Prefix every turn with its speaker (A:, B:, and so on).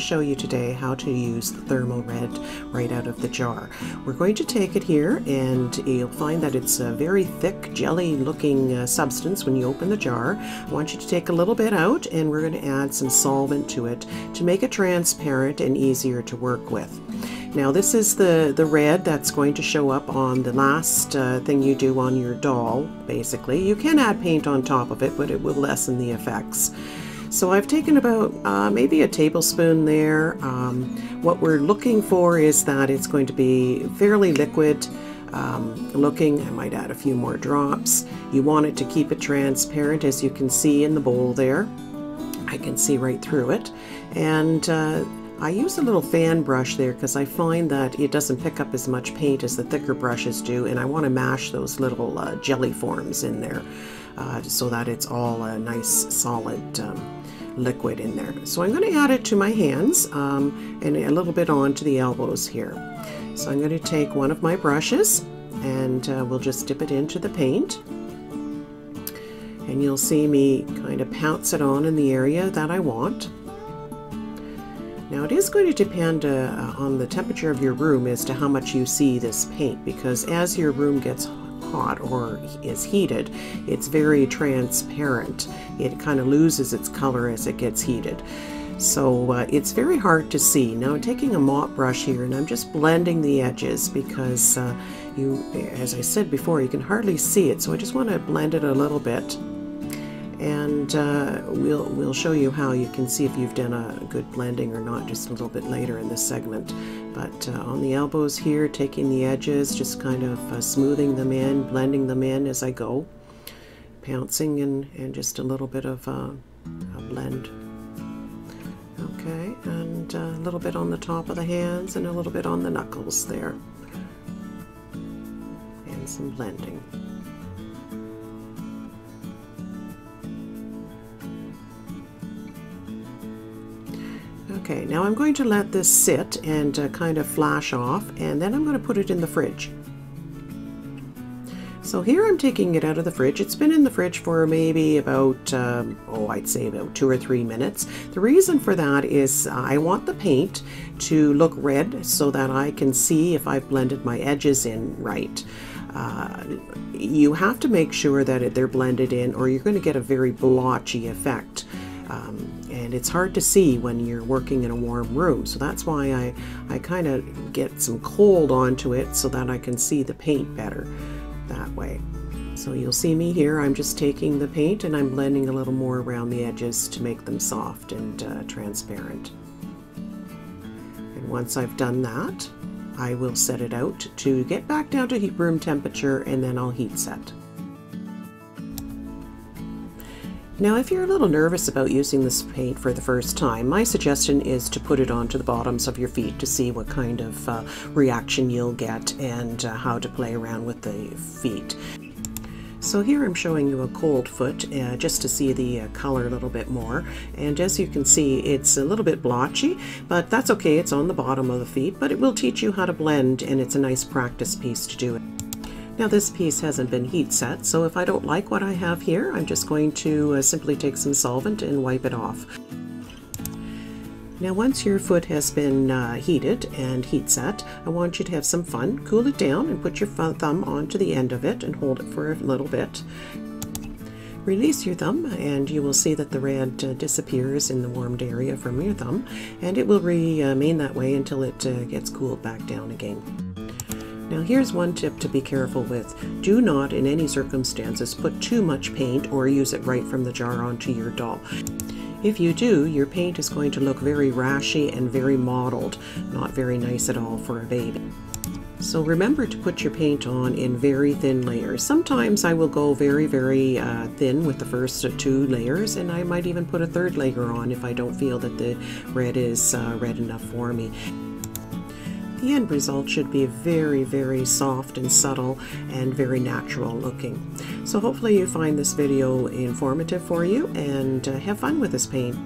A: show you today how to use the Thermo Red right out of the jar. We're going to take it here, and you'll find that it's a very thick jelly looking substance when you open the jar. I want you to take a little bit out, and we're going to add some solvent to it to make it transparent and easier to work with. Now this is the red that's going to show up on the last thing you do on your doll, basically. You can add paint on top of it, but it will lessen the effects. So I've taken about maybe a tablespoon there. What we're looking for is that it's going to be fairly liquid looking. I might add a few more drops. You want it to keep it transparent, as you can see in the bowl there. I can see right through it. And I use a little fan brush there because I find that it doesn't pick up as much paint as the thicker brushes do, and I want to mash those little jelly forms in there so that it's all a nice solid liquid in there. So I'm going to add it to my hands and a little bit onto the elbows here. So I'm going to take one of my brushes and we'll just dip it into the paint. And you'll see me kind of pounce it on in the area that I want. Now it is going to depend on the temperature of your room as to how much you see this paint, because as your room gets hot or is heated, it's very transparent. It kind of loses its color as it gets heated. So it's very hard to see. Now I'm taking a mop brush here and I'm just blending the edges because as I said before, you can hardly see it. So I just want to blend it a little bit. And we'll show you how you can see if you've done a good blending or not just a little bit later in this segment. But on the elbows here, taking the edges, just kind of smoothing them in, blending them in as I go, pouncing and just a little bit of a blend. Okay, and a little bit on the top of the hands and a little bit on the knuckles there. And some blending. Okay, now I'm going to let this sit and kind of flash off, and then I'm going to put it in the fridge. So here I'm taking it out of the fridge. It's been in the fridge for maybe about, I'd say about 2 or 3 minutes. The reason for that is I want the paint to look red so that I can see if I've blended my edges in right. You have to make sure that they're blended in, or you're going to get a very blotchy effect. And it's hard to see when you're working in a warm room, so that's why I kind of get some cold onto it so that I can see the paint better that way. So you'll see me here, I'm just taking the paint and I'm blending a little more around the edges to make them soft and transparent. And once I've done that, I will set it out to get back down to room temperature, and then I'll heat set. Now, if you're a little nervous about using this paint for the first time, my suggestion is to put it onto the bottoms of your feet to see what kind of reaction you'll get and how to play around with the feet. So here I'm showing you a cold foot just to see the color a little bit more, and as you can see it's a little bit blotchy, but that's okay, it's on the bottom of the feet, but it will teach you how to blend, and it's a nice practice piece to do it. Now this piece hasn't been heat set, so if I don't like what I have here, I'm just going to simply take some solvent and wipe it off. Now once your foot has been heated and heat set, I want you to have some fun, cool it down, and put your thumb onto the end of it and hold it for a little bit. Release your thumb and you will see that the red disappears in the warmed area from your thumb, and it will remain that way until it gets cooled back down again. Now here's one tip to be careful with. Do not in any circumstances put too much paint or use it right from the jar onto your doll. If you do, your paint is going to look very rashy and very mottled, not very nice at all for a baby. So remember to put your paint on in very thin layers. Sometimes I will go very thin with the first 2 layers, and I might even put a 3rd layer on if I don't feel that the red is red enough for me. The end result should be very soft and subtle and very natural looking. So hopefully you find this video informative for you and have fun with this paint.